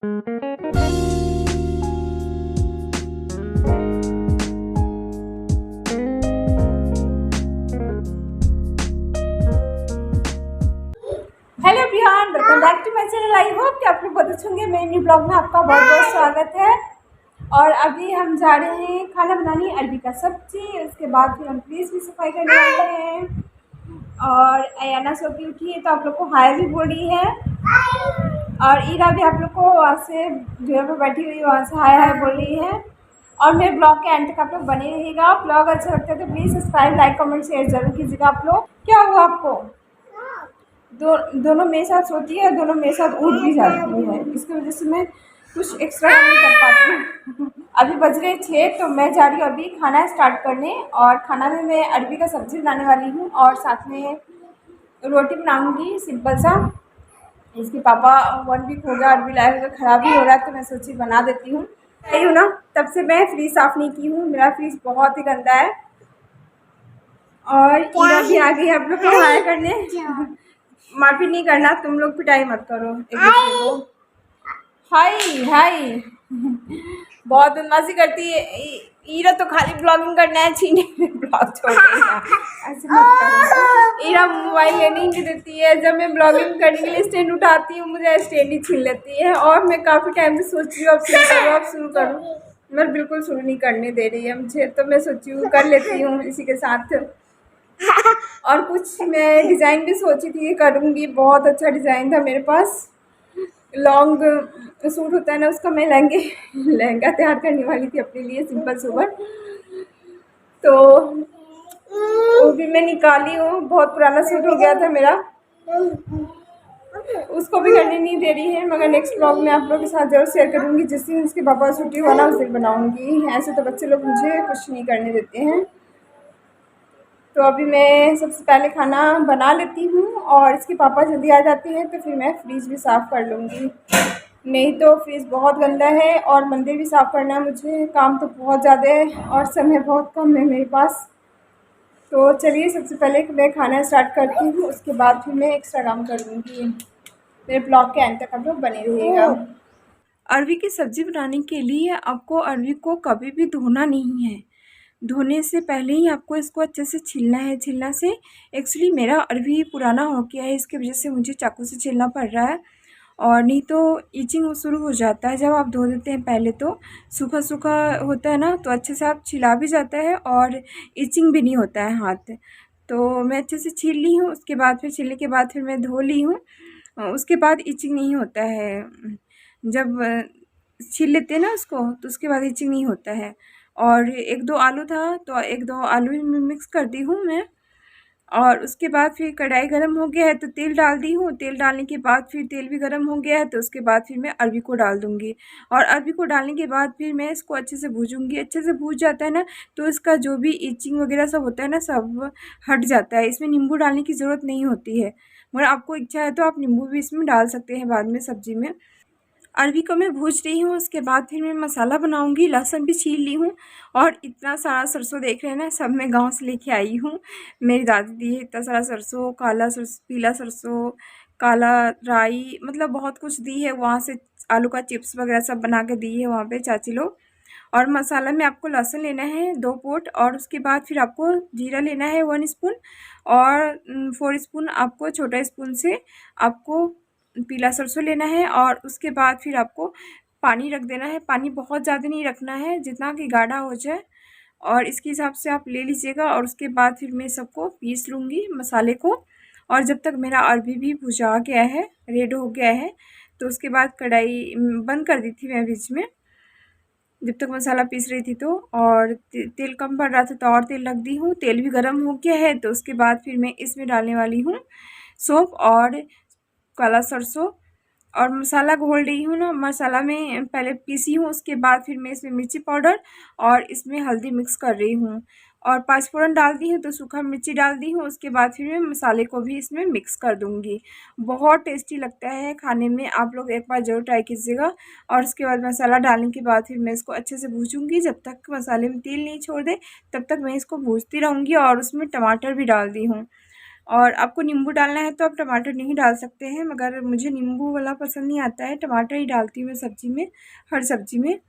Hello everyone, welcome back to my channel. I hope कि आप लोग बहुत अच्छे होंगे। मेरे न्यू ब्लॉग में आपका बहुत बहुत स्वागत है। और अभी हम जा रहे हैं खाना बनाने, अरबी का सब्जी। उसके बाद फिर हम प्लीज़ भी सफाई करने वाले हैं। और अयाना सो की उठी है तो आप लोग को हाय भी बोल रही है। और ईरा भी आप लोग को वहाँ से जगह पर बैठी हुई वहाँ से हाय हाय बोल रही है। और मेरे ब्लॉग के एंड तक आप लोग बने रहिएगा। ब्लॉग अच्छा लगता है तो please subscribe, like, comment, share जरूर कीजिएगा। आप लोग क्या हुआ आपको? दोनों मेरे साथ सोती है, दोनों मेरे साथ उठ भी जाती है। इसकी वजह से मैं कुछ एक्स्ट्रा नहीं कर पाती हूँ। अभी बज रहे 6 तो मैं जा रही हूँ अभी खाना स्टार्ट करने। और खाना में मैं अरबी का सब्ज़ी बनाने वाली हूँ और साथ में रोटी बनाऊँगी सिंपल सा। इसके पापा 1 वीक हो गया अरबी लाए हुए, ख़राब ही हो रहा है तो मैं सोची बना देती हूँ। सही हूँ ना? तब से मैं फ्रिज साफ़ नहीं की हूँ। मेरा फ्रिज बहुत ही गंदा है। और ईरा भी आ गई आप लोग को हाय करने। मारपीट नहीं करना, तुम लोग पिटाई मत करो एक दूसरे को। हाय हाय। बहुत बदमाशी करती है। ईरा तो खाली ब्लॉगिंग करना है, छीने में ब्लॉग छोड़ देगा। ऐसे मत करो। ईरा मोबाइल लेने ही नहीं देती है। जब मैं ब्लॉगिंग करने के लिए स्टैंड उठाती हूँ मुझे स्टैंड ही छीन लेती है। और मैं काफ़ी टाइम से सोच रही हूँ अब शुरू करूँ। मैं बिल्कुल शुरू नहीं करने दे रही है मुझे, तो मैं सोची हूँ कर लेती हूँ इसी के साथ। और कुछ मैं डिज़ाइन भी सोची थी करूँगी। बहुत अच्छा डिज़ाइन था मेरे पास। लॉन्ग सूट होता है ना, उसका मैं लहंगा तैयार करने वाली थी अपने लिए सिंपल सोबर। तो वो भी मैं निकाली हूँ। बहुत पुराना सूट हो गया था मेरा, उसको भी करने नहीं दे रही है। मगर नेक्स्ट ब्लॉग में आप लोगों के साथ जरूर शेयर करूँगी। जिस दिन इसके पापा छुट्टी हुआ ना उस दिन बनाऊँगी। ऐसे तो बच्चे लोग मुझे कुछ नहीं करने देते हैं। तो अभी मैं सबसे पहले खाना बना लेती हूँ और इसके पापा जल्दी आ जाते हैं तो फिर मैं फ्रिज भी साफ़ कर लूँगी। नहीं तो फ्रिज बहुत गंदा है और मंदिर भी साफ़ करना है मुझे। काम तो बहुत ज़्यादा है और समय बहुत कम है मेरे पास। तो चलिए सबसे पहले मैं खाना स्टार्ट करती हूँ, उसके बाद फिर मैं एक्स्ट्रा काम करूँगी। मेरे ब्लॉग के एंड तक आप लोग बने रहिएगा। अरबी की सब्ज़ी बनाने के लिए आपको अरबी को कभी भी धोना नहीं है। धोने से पहले ही आपको इसको अच्छे से छीलना है। छीलना से एक्चुअली मेरा अरबी पुराना हो गया है, इसकी वजह से मुझे चाकू से छीलना पड़ रहा है। और नहीं तो ईचिंग शुरू हो जाता है जब आप धो देते हैं। पहले तो सूखा सूखा होता है ना, तो अच्छे से आप छिला भी जाता है और ईचिंग भी नहीं होता है हाथ। तो मैं अच्छे से छील ली हूँ। उसके बाद फिर छीलने के बाद फिर मैं धो ली हूँ। उसके बाद ईचिंग नहीं होता है। जब छील लेते हैं ना उसको तो उसके बाद ईचिंग नहीं होता है। और 1-2 आलू था तो 1-2 आलू में मिक्स कर दी हूँ मैं। और उसके बाद फिर कढ़ाई गर्म हो गया है तो तेल डाल दी हूँ। तेल डालने के बाद फिर तेल भी गर्म हो गया है तो उसके बाद फिर मैं अरबी को डाल दूँगी। और अरबी को डालने के बाद फिर मैं इसको अच्छे से भूजूँगी। अच्छे से भूज जाता है ना तो इसका जो भी ईचिंग वगैरह सब होता है ना सब हट जाता है। इसमें नींबू डालने की ज़रूरत नहीं होती है, मगर आपको इच्छा है तो आप नींबू भी इसमें डाल सकते हैं बाद में सब्ज़ी में। अरबी को मैं भूज रही हूँ, उसके बाद फिर मैं मसाला बनाऊँगी। लहसुन भी छील ली हूँ और इतना सारा सरसों देख रहे हैं ना, सब मैं गाँव से लेके आई हूँ। मेरी दादी दी है इतना सारा सरसों, काला सरसों, पीला सरसों, काला राई, मतलब बहुत कुछ दी है वहाँ से। आलू का चिप्स वगैरह सब बना के दी है वहाँ पे चाची लोग। और मसाला में आपको लहसुन लेना है 2 पोट और उसके बाद फिर आपको जीरा लेना है 1 स्पून और 4 स्पून आपको छोटा स्पून से आपको पीला सरसों लेना है। और उसके बाद फिर आपको पानी रख देना है। पानी बहुत ज़्यादा नहीं रखना है, जितना कि गाढ़ा हो जाए और इसके हिसाब से आप ले लीजिएगा। और उसके बाद फिर मैं सबको पीस लूँगी मसाले को। और जब तक मेरा अरबी भी भुजा गया है, रेड हो गया है, तो उसके बाद कढ़ाई बंद कर दी थी मैं बीच में जब तक मसाला पीस रही थी। तो और तेल कम पड़ रहा था तो और तेल रख दी हूँ। तेल भी गर्म हो गया है तो उसके बाद फिर मैं इसमें डालने वाली हूँ सौंफ और काला सरसों। और मसाला घोल रही हूँ ना, मसाला में पहले पीसी हूँ, उसके बाद फिर मैं इसमें मिर्ची पाउडर और इसमें हल्दी मिक्स कर रही हूँ। और 5 फोड़न डाल दी हूँ तो सूखा मिर्ची डाल दी हूँ। उसके बाद फिर मैं मसाले को भी इसमें मिक्स कर दूँगी। बहुत टेस्टी लगता है खाने में, आप लोग एक बार ज़रूर ट्राई कीजिएगा। और उसके बाद मसाला डालने के बाद फिर मैं इसको अच्छे से भूजूँगी जब तक मसाले में तेल नहीं छोड़ दे, तब तक मैं इसको भूजती रहूँगी। और उसमें टमाटर भी डाल दी हूँ। और आपको नींबू डालना है तो आप टमाटर नहीं डाल सकते हैं, मगर मुझे नींबू वाला पसंद नहीं आता है, टमाटर ही डालती हूँ मैं सब्ज़ी में, हर सब्ज़ी में।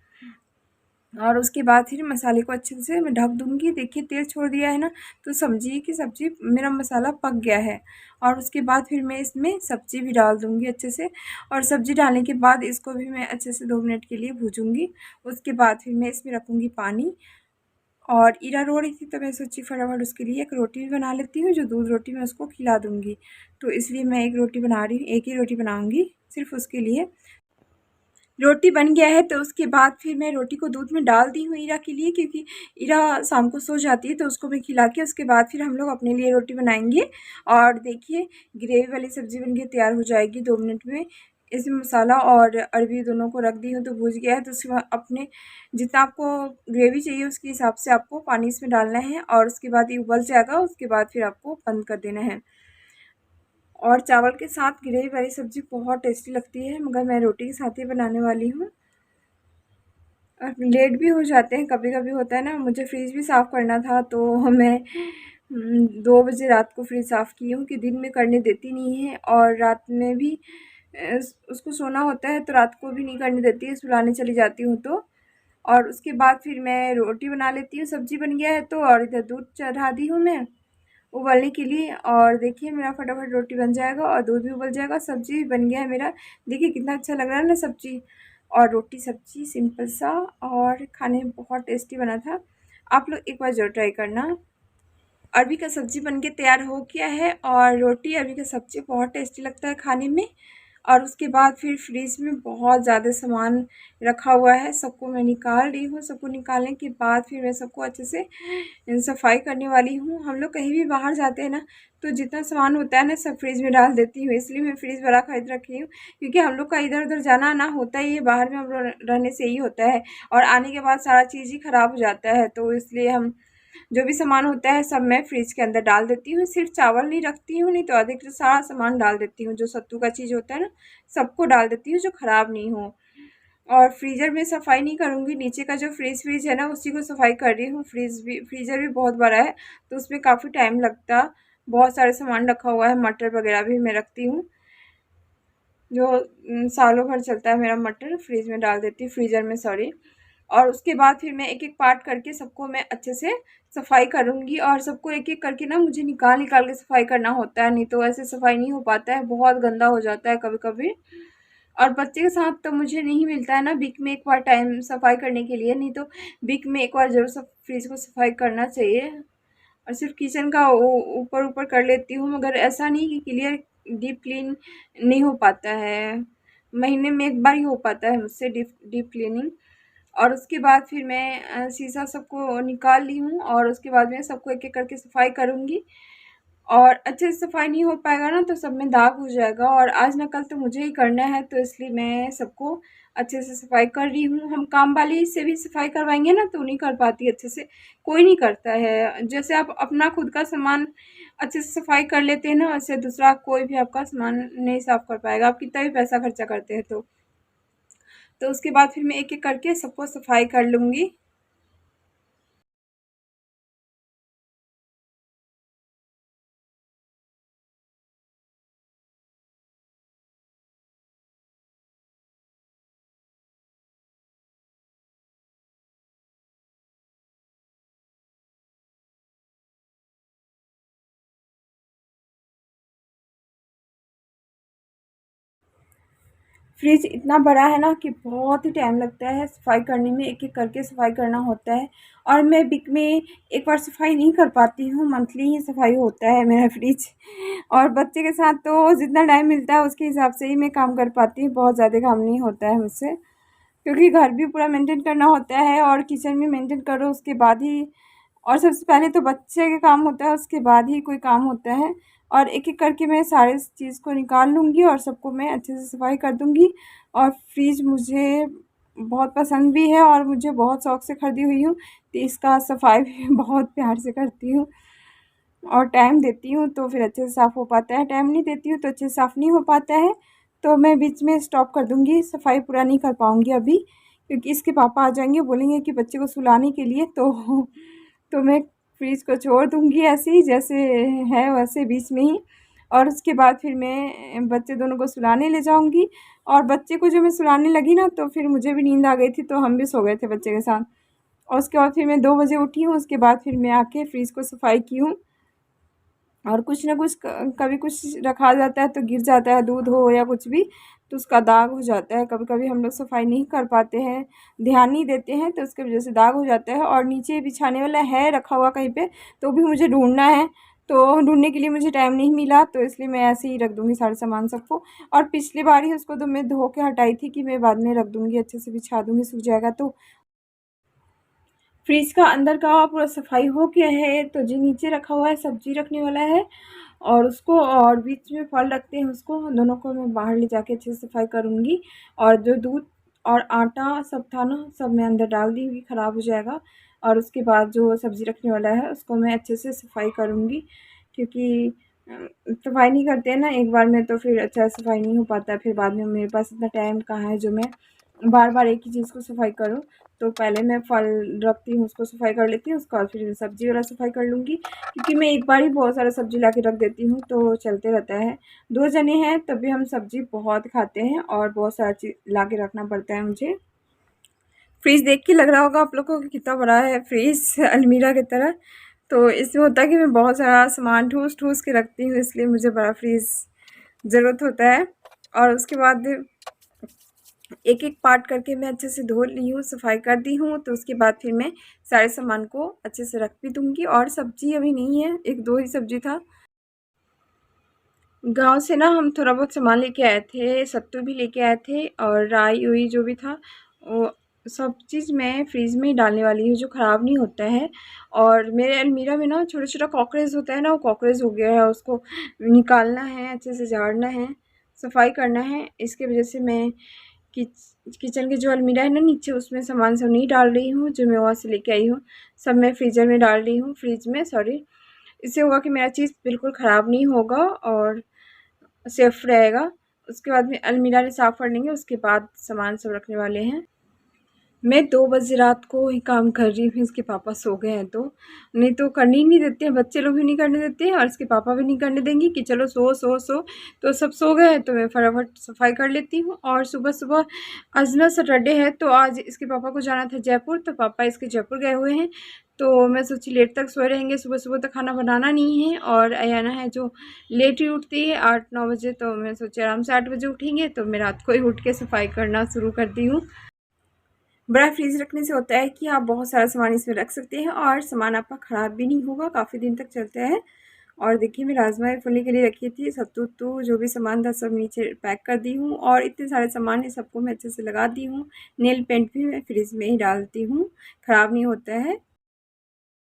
और उसके बाद फिर मसाले को अच्छे से मैं ढक दूँगी। देखिए तेल छोड़ दिया है ना, तो सब्ज़ी मेरा मसाला पक गया है। और उसके बाद फिर मैं इसमें सब्ज़ी भी डाल दूँगी अच्छे से, और सब्ज़ी डालने के बाद इसको भी मैं अच्छे से 2 मिनट के लिए भूजूँगी। उसके बाद फिर मैं इसमें रखूँगी पानी। और इरा रो रही थी तो मैं सोची फटाफट उसके लिए एक रोटी भी बना लेती हूँ, जो दूध रोटी मैं उसको खिला दूँगी। तो इसलिए मैं एक रोटी बना रही हूँ, एक ही रोटी बनाऊँगी सिर्फ़ उसके लिए। रोटी बन गया है तो उसके बाद फिर मैं रोटी को दूध में डाल दी हूँ इरा के लिए, क्योंकि इरा शाम को सो जाती है तो उसको मैं खिला के उसके बाद फिर हम लोग अपने लिए रोटी बनाएंगे। और देखिए ग्रेवी वाली सब्ज़ी बन के तैयार हो जाएगी 2 मिनट में। इसमें मसाला और अरबी दोनों को रख दी हूँ तो भूज गया है, तो उसके बाद अपने जितना आपको ग्रेवी चाहिए उसके हिसाब से आपको पानी इसमें डालना है। और उसके बाद ये उबल जाएगा, उसके बाद फिर आपको बंद कर देना है। और चावल के साथ ग्रेवी वाली सब्ज़ी बहुत टेस्टी लगती है, मगर मैं रोटी के साथ ही बनाने वाली हूँ। और लेट भी हो जाते हैं, कभी-कभी होता है ना, मुझे फ्रिज भी साफ़ करना था तो मैं 2 बजे रात को फ्रिज साफ़ की हूँ कि दिन में करने देती नहीं है। और रात में भी उसको सोना होता है तो रात को भी नहीं करने देती है, सुलाने चली जाती हूँ तो। और उसके बाद फिर मैं रोटी बना लेती हूँ, सब्ज़ी बन गया है तो। और इधर दूध चढ़ा दी हूँ मैं उबलने के लिए। और देखिए मेरा फटाफट रोटी बन जाएगा और दूध भी उबल जाएगा, सब्ज़ी भी बन गया है मेरा। देखिए कितना अच्छा लग रहा है ना सब्ज़ी। और रोटी सब्ज़ी सिंपल सा, और खाने में बहुत टेस्टी बना था। आप लोग एक बार ज़रूर ट्राई करना। अरबी का सब्ज़ी बनके तैयार हो गया है, और रोटी अरबी का सब्ज़ी बहुत टेस्टी लगता है खाने में। और उसके बाद फिर फ्रिज में बहुत ज़्यादा सामान रखा हुआ है, सबको मैं निकाल रही हूँ। सबको निकालने के बाद फिर मैं सबको अच्छे से सफाई करने वाली हूँ। हम लोग कहीं भी बाहर जाते हैं ना, तो जितना सामान होता है ना सब फ्रिज में डाल देती हूँ, इसलिए मैं फ्रिज बड़ा खरीद रखी हूँ। क्योंकि हम लोग का इधर उधर जाना आना होता ही है, बाहर में हम लोग रहने से ही होता है। और आने के बाद सारा चीज़ ही ख़राब हो जाता है, तो इसलिए हम जो भी सामान होता है सब मैं फ्रिज के अंदर डाल देती हूँ। सिर्फ चावल नहीं रखती हूँ, नहीं तो अधिक सारा सामान डाल देती हूँ। जो सत्तू का चीज़ होता है ना, सबको डाल देती हूँ जो ख़राब नहीं हो। और फ्रीज़र में सफाई नहीं करूँगी, नीचे का जो फ्रिज है ना उसी को सफाई कर रही हूँ। फ्रीज़र भी बहुत बड़ा है तो उसमें काफ़ी टाइम लगता। बहुत सारे सामान रखा हुआ है, मटर वगैरह भी मैं रखती हूँ, जो सालों भर चलता है मेरा मटर। फ्रिज में डाल देती हूँ, फ्रीज़र में सॉरी। और उसके बाद फिर मैं एक एक पार्ट करके सबको मैं अच्छे से सफाई करूँगी। और सबको एक एक करके ना मुझे निकाल निकाल के सफाई करना होता है, नहीं तो ऐसे सफाई नहीं हो पाता है, बहुत गंदा हो जाता है कभी कभी। और बच्चे के साथ तो मुझे नहीं मिलता है ना वीक में एक बार टाइम सफाई करने के लिए, नहीं तो वीक में एक बार ज़रूर सब फ्रिज को सफाई करना चाहिए। और सिर्फ किचन का ऊपर ऊपर कर लेती हूँ, मगर ऐसा नहीं कि क्लियर डीप क्लीन नहीं हो पाता है। महीने में एक बार ही हो पाता है मुझसे डीप डीप क्लीनिंग। और उसके बाद फिर मैं शीशा सबको निकाल ली हूँ, और उसके बाद मैं सबको एक एक करके सफाई करूँगी। और अच्छे से सफाई नहीं हो पाएगा ना तो सब में दाग हो जाएगा, और आज ना कल तो मुझे ही करना है, तो इसलिए मैं सबको अच्छे से सफाई कर रही हूँ। हम काम वाली से भी सफाई करवाएंगे ना तो नहीं कर पाती अच्छे से, कोई नहीं करता है। जैसे आप अपना खुद का सामान अच्छे से सफाई कर लेते हैं ना, वैसे दूसरा कोई भी आपका सामान नहीं साफ कर पाएगा, आप कितना भी पैसा खर्चा करते हैं तो उसके बाद फिर मैं एक एक करके सबको सफाई कर लूँगी। फ्रिज इतना बड़ा है ना कि बहुत ही टाइम लगता है सफाई करने में, एक एक करके सफाई करना होता है। और मैं वीक में एक बार सफाई नहीं कर पाती हूँ, मंथली ही सफाई होता है मेरा फ्रिज। और बच्चे के साथ तो जितना टाइम मिलता है उसके हिसाब से ही मैं काम कर पाती हूँ, बहुत ज़्यादा काम नहीं होता है मुझसे। क्योंकि घर भी पूरा मेंटेन करना होता है, और किचन भी मेंटेन करो उसके बाद ही। और सबसे पहले तो बच्चे का काम होता है, उसके बाद ही कोई काम होता है। और एक एक करके मैं सारे चीज़ को निकाल लूँगी और सबको मैं अच्छे से सफाई कर दूँगी। और फ्रिज मुझे बहुत पसंद भी है, और मुझे बहुत शौक से खरीदी हुई हूँ, तो इसका सफाई भी बहुत प्यार से करती हूँ। और टाइम देती हूँ तो फिर अच्छे से साफ़ हो पाता है, टाइम नहीं देती हूँ तो अच्छे से साफ़ नहीं हो पाता है। तो मैं बीच में स्टॉप कर दूँगी, सफाई पूरा नहीं कर पाऊँगी अभी, क्योंकि इसके पापा आ जाएँगे, बोलेंगे कि बच्चे को सुलाने के लिए तो मैं फ्रीज़ को छोड़ दूँगी ऐसे ही जैसे है वैसे बीच में ही। और उसके बाद फिर मैं बच्चे दोनों को सुलाने ले जाऊँगी। और बच्चे को जब मैं सुलाने लगी ना तो फिर मुझे भी नींद आ गई थी, तो हम भी सो गए थे बच्चे के साथ। और उसके बाद फिर मैं 2 बजे उठी हूँ, उसके बाद फिर मैं आके फ्रिज को सफाई की हूँ। और कुछ ना कुछ कभी कुछ रखा जाता है तो गिर जाता है, दूध हो या कुछ भी, तो उसका दाग हो जाता है। कभी कभी हम लोग सफाई नहीं कर पाते हैं, ध्यान नहीं देते हैं, तो उसकी वजह से दाग हो जाता है। और नीचे बिछाने वाला है रखा हुआ कहीं पे, तो भी मुझे ढूंढना है, तो ढूंढने के लिए मुझे टाइम नहीं मिला, तो इसलिए मैं ऐसे ही रख दूँगी सारे सामान सबको। और पिछली बार ही उसको तो मैं धो के हटाई थी कि मैं बाद में रख दूँगी, अच्छे से बिछा दूँगी, सूख जाएगा तो। फ्रिज का अंदर का पूरा सफाई हो गया है, तो जो नीचे रखा हुआ है सब्जी रखने वाला है, और उसको और बीच में फल रखते हैं, उसको दोनों को मैं बाहर ले जाके अच्छे से सफाई करूँगी। और जो दूध और आटा सब था ना, सब मैं अंदर डाल दी हुई, ख़राब हो जाएगा। और उसके बाद जो सब्ज़ी रखने वाला है उसको मैं अच्छे से सफाई करूँगी, क्योंकि सफाई नहीं करते हैं ना एक बार में तो फिर अच्छा सफाई नहीं हो पाता, फिर बाद में मेरे पास इतना टाइम कहाँ है जो मैं बार बार एक ही चीज़ को सफाई करूँ। तो पहले मैं फल रखती हूँ, उसको सफाई कर लेती हूँ, उसके बाद फिर सब्ज़ी वाला सफाई कर लूँगी, क्योंकि मैं एक बार ही बहुत सारा सब्ज़ी ला के रख देती हूँ तो चलते रहता है। 2 जने हैं तब भी हम सब्ज़ी बहुत खाते हैं, और बहुत सारा चीज़ ला के रखना पड़ता है मुझे। फ्रिज देख के लग रहा होगा आप लोगों को कि कितना बड़ा है फ्रिज अलमीरा की तरह। तो इसमें होता है कि मैं बहुत सारा सामान ठूस ठूस के रखती हूँ, इसलिए मुझे बड़ा फ्रिज ज़रूरत होता है। और उसके बाद एक एक पार्ट करके मैं अच्छे से धो ली हूँ, सफाई कर दी हूँ, तो उसके बाद फिर मैं सारे सामान को अच्छे से रख भी दूँगी। और सब्ज़ी अभी नहीं है, 1-2 ही सब्ज़ी था। गाँव से ना हम थोड़ा बहुत सामान लेके आए थे, सत्तू भी लेके आए थे, और राई-वाई जो भी था वो सब चीज़ मैं फ्रिज में ही डालने वाली हूँ, जो ख़राब नहीं होता है। और मेरे अलमीरा में ना छोटा-छोटा कॉकरोच होता है ना, वो कॉकरोच हो गया है, उसको निकालना है, अच्छे से झाड़ना है, सफाई करना है। इसकी वजह से मैं किचन की जो अलमीरा है ना नीचे, उसमें सामान सब नहीं डाल रही हूँ, जो मैं वहाँ से लेके आई हूँ, सब मैं फ्रीज़र में डाल रही हूँ, फ्रिज में सॉरी। इससे होगा कि मेरा चीज़ बिल्कुल ख़राब नहीं होगा और सेफ रहेगा। उसके बाद में अलमीरा ने साफ़ कर लेंगे, उसके बाद सामान सब रखने वाले हैं। मैं 2 बजे रात को ही काम कर रही हूँ, इसके पापा सो गए हैं तो। नहीं तो करने ही नहीं देते हैं, बच्चे लोग भी नहीं करने देते हैं और इसके पापा भी नहीं करने देंगे कि चलो सो, सो, सो। तो सब सो गए हैं तो मैं फटाफट सफाई कर लेती हूँ। और सुबह-सुबह आज ना सैटरडे है, तो आज इसके पापा को जाना था जयपुर, तो पापा इसके जयपुर गए हुए हैं। तो मैं सोची लेट तक सोए रहेंगे, सुबह-सुबह तक खाना बनाना नहीं है। और अयाना है जो लेट ही उठती है 8-9 बजे, तो मैं सोची आराम से 8 बजे उठेंगे, तो मैं रात को ही उठ के सफाई करना शुरू करती हूँ। बड़ा फ्रिज रखने से होता है कि आप बहुत सारा सामान इसमें रख सकते हैं, और सामान आपका ख़राब भी नहीं होगा, काफ़ी दिन तक चलता है। और देखिए मैं राजमा फुल्ली के लिए रखी थी, सत्तू जो भी सामान था सब नीचे पैक कर दी हूँ, और इतने सारे सामान है सबको मैं अच्छे से लगा दी हूँ। नेल पेंट भी मैं फ्रिज में ही डालती हूँ, ख़राब नहीं होता है।